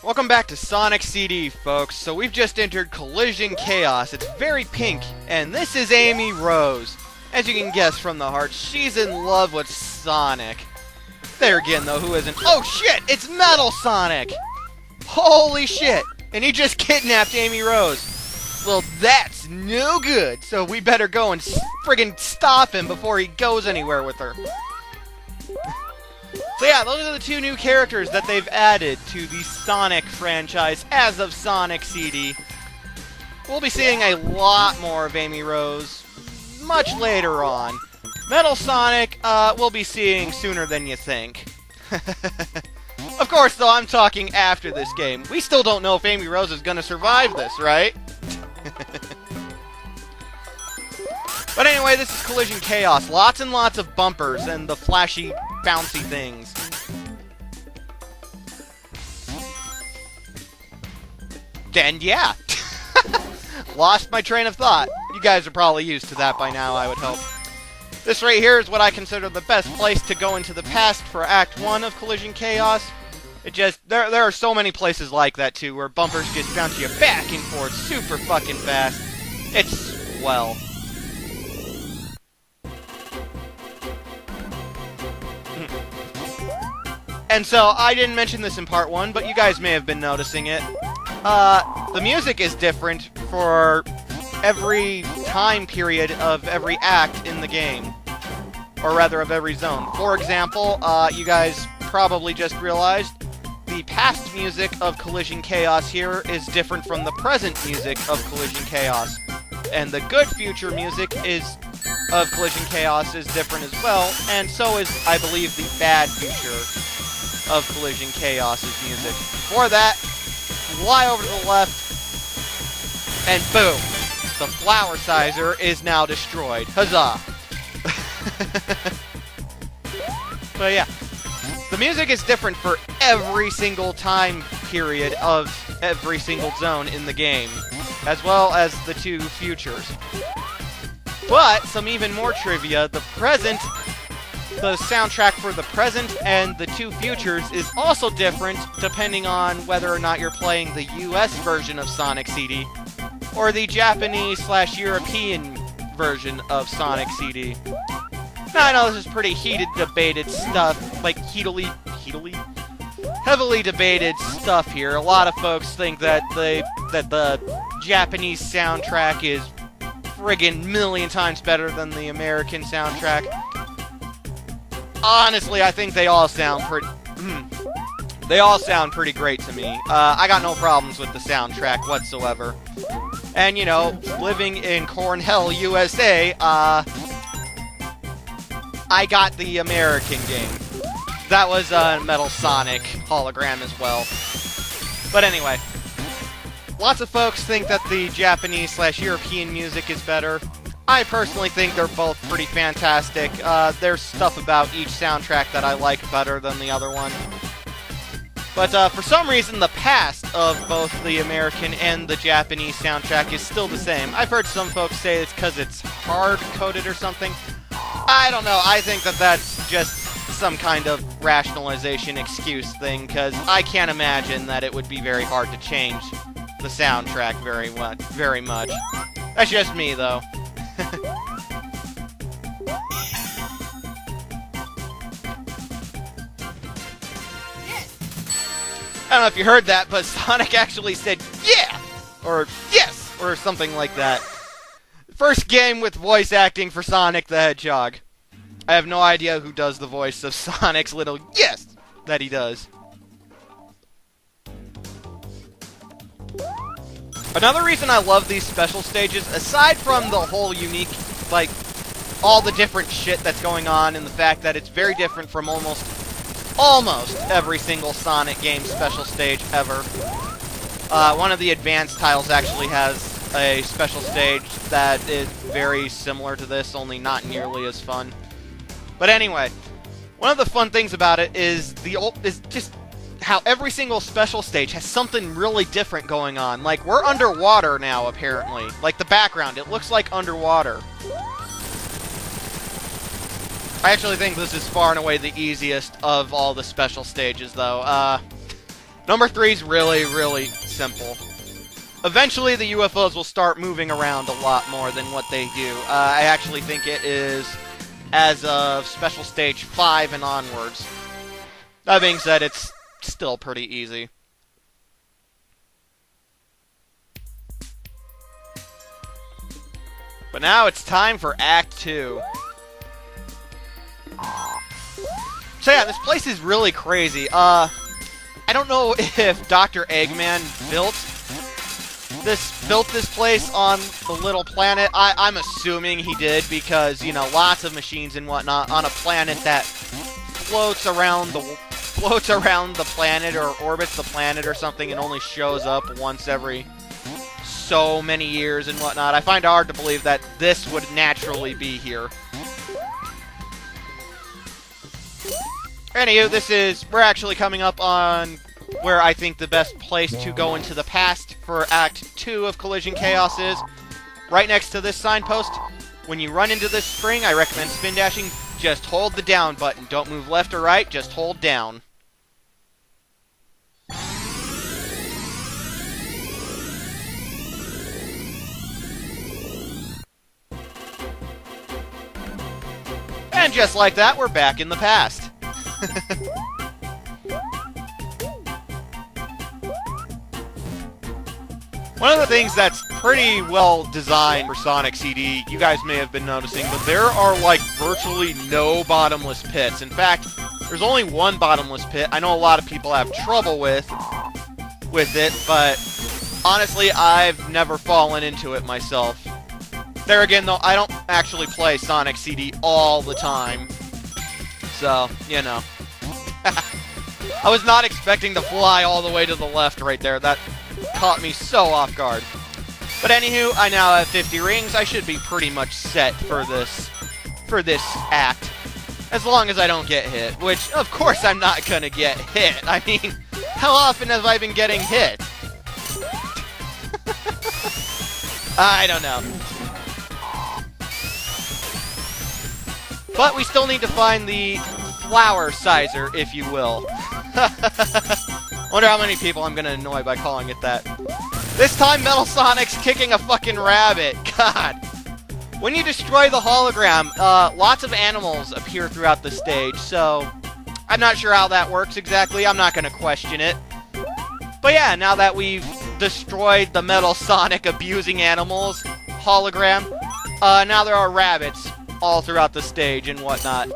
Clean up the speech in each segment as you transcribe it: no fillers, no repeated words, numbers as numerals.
Welcome back to Sonic CD, folks. So we've just entered Collision Chaos. It's very pink, and this is Amy Rose. As you can guess from the heart, she's in love with Sonic. There again, though, who isn't? Oh shit! It's Metal Sonic! Holy shit! And he just kidnapped Amy Rose. Well, that's no good, so we better go and friggin' stop him before he goes anywhere with her. So yeah, those are the two new characters that they've added to the Sonic franchise as of Sonic CD. We'll be seeing a lot more of Amy Rose much later on. Metal Sonic, we'll be seeing sooner than you think. Of course, though, I'm talking after this game. We still don't know if Amy Rose is going to survive this, right? But anyway, this is Collision Chaos. Lots and lots of bumpers and the flashy, bouncy things. And yeah. Lost my train of thought. You guys are probably used to that by now, I would hope. This right here is what I consider the best place to go into the past for Act 1 of Collision Chaos. It just, there are so many places like that too, where bumpers just bounce you back and forth super fucking fast. It's, well... And so, I didn't mention this in part 1, but you guys may have been noticing it. The music is different for every time period of every act in the game. Or rather, of every zone. For example, you guys probably just realized the past music of Collision Chaos here is different from the present music of Collision Chaos. And the good future music of Collision Chaos is different as well, and so is, I believe, the bad future of Collision Chaos's music. For that, fly over to the left, and boom! The flower sizer is now destroyed. Huzzah! But yeah, the music is different for every single time period of every single zone in the game, as well as the two futures. But, some even more trivia, the soundtrack for the present and the two futures is also different depending on whether or not you're playing the US version of Sonic CD or the Japanese/European version of Sonic CD. Now, I know this is pretty heavily debated stuff here. A lot of folks think that the Japanese soundtrack is friggin' million times better than the American soundtrack. Honestly, I think they all sound pretty great to me. I got no problems with the soundtrack whatsoever. And, you know, living in Cornell, USA, I got the American game. That was a Metal Sonic hologram as well. But anyway, lots of folks think that the Japanese/European music is better. I personally think they're both pretty fantastic. There's stuff about each soundtrack that I like better than the other one. But for some reason, the past of both the American and the Japanese soundtrack is still the same. I've heard some folks say it's because it's hard-coded or something. I don't know. I think that that's just some kind of rationalization excuse thing, because I can't imagine that it would be very hard to change the soundtrack very much. That's just me, though. I don't know if you heard that, but Sonic actually said, yeah! Or, yes! Or something like that. First game with voice acting for Sonic the Hedgehog. I have no idea who does the voice of Sonic's little yes that he does. Another reason I love these special stages, aside from the whole unique, like, all the different shit that's going on and the fact that it's very different from almost every single Sonic game special stage ever. One of the advanced titles actually has a special stage that is very similar to this, only not nearly as fun. But anyway, one of the fun things about it is just how every single special stage has something really different going on. Like, we're underwater now, apparently. Like, the background, it looks like underwater. I actually think this is far and away the easiest of all the special stages, though. Number 3 is really, really simple. Eventually, the UFOs will start moving around a lot more than what they do. I actually think it is as of Special Stage 5 and onwards. That being said, it's still pretty easy. But now it's time for Act 2. So yeah, this place is really crazy. I don't know if Dr. Eggman built this place on the little planet. I'm assuming he did because, you know, lots of machines and whatnot on a planet that floats around the planet or orbits the planet or something and only shows up once every so many years and whatnot. I find it hard to believe that this would naturally be here. Anywho, we're actually coming up on where I think the best place to go into the past for Act 2 of Collision Chaos is. Right next to this signpost, when you run into this spring, I recommend spin dashing. Just hold the down button. Don't move left or right, just hold down. And just like that, we're back in the past. One of the things that's pretty well designed for Sonic CD, you guys may have been noticing, but there are like virtually no bottomless pits. In fact, there's only one bottomless pit. I know a lot of people have trouble with it, but honestly, I've never fallen into it myself. There again, though, I don't actually play Sonic CD all the time. So, you know. I was not expecting to fly all the way to the left right there. That caught me so off guard. But anywho, I now have 50 rings. I should be pretty much set for this act. As long as I don't get hit. Which, of course, I'm not gonna get hit. I mean, how often have I been getting hit? I don't know. But we still need to find the flower sizer, if you will. Wonder how many people I'm gonna annoy by calling it that. This time Metal Sonic's kicking a fucking rabbit. God. When you destroy the hologram, lots of animals appear throughout the stage, so I'm not sure how that works exactly. I'm not gonna question it. But yeah, now that we've destroyed the Metal Sonic abusing animals hologram, now there are rabbits all throughout the stage and whatnot.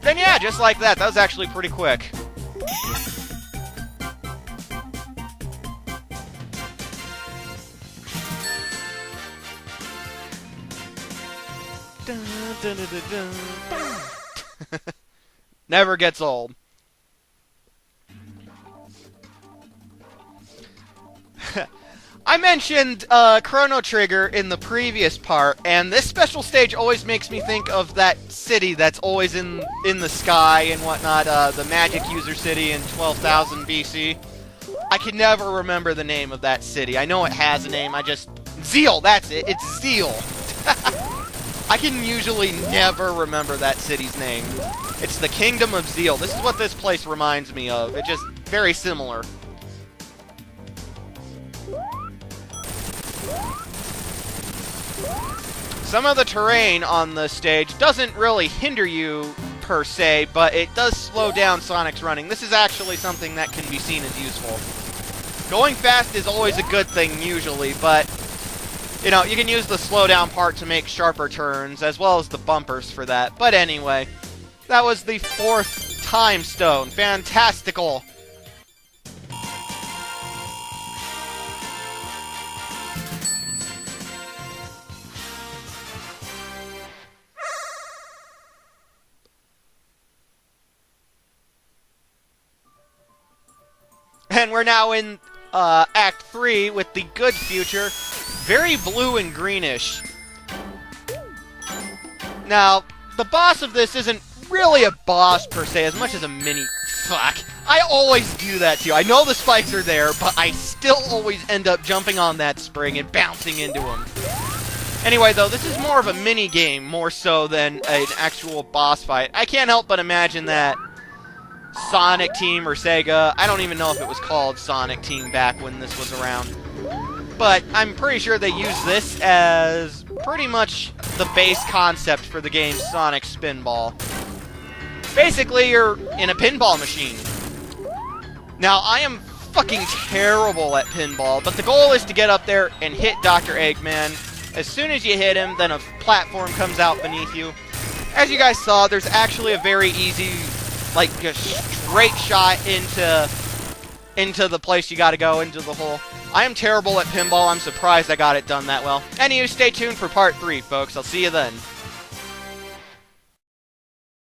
Then yeah, just like that. That was actually pretty quick. Never gets old. I mentioned Chrono Trigger in the previous part, and this special stage always makes me think of that city that's always in the sky and whatnot, the Magic User City in 12,000 BC. I can never remember the name of that city. I know it has a name, Zeal, that's it, it's Zeal. I can usually never remember that city's name. It's the Kingdom of Zeal. This is what this place reminds me of. It's just very similar. Some of the terrain on the stage doesn't really hinder you, per se, but it does slow down Sonic's running. This is actually something that can be seen as useful. Going fast is always a good thing, usually, but, you know, you can use the slowdown part to make sharper turns, as well as the bumpers for that. But anyway, that was the 4th time stone. Fantastical! And we're now in Act 3 with the good future. Very blue and greenish. Now, the boss of this isn't really a boss per se, as much as a mini... Fuck. I always do that to you. I know the spikes are there, but I still always end up jumping on that spring and bouncing into them. Anyway, though, this is more of a mini-game, more so than an actual boss fight. I can't help but imagine that Sonic Team or Sega. I don't even know if it was called Sonic Team back when this was around. But I'm pretty sure they used this as pretty much the base concept for the game Sonic Spinball. Basically, you're in a pinball machine. Now, I am fucking terrible at pinball, but the goal is to get up there and hit Dr. Eggman. As soon as you hit him, then a platform comes out beneath you. As you guys saw, there's actually a very easy, like, a straight shot into the place you gotta go, into the hole. I am terrible at pinball. I'm surprised I got it done that well. Anyway, stay tuned for part 3, folks. I'll see you then.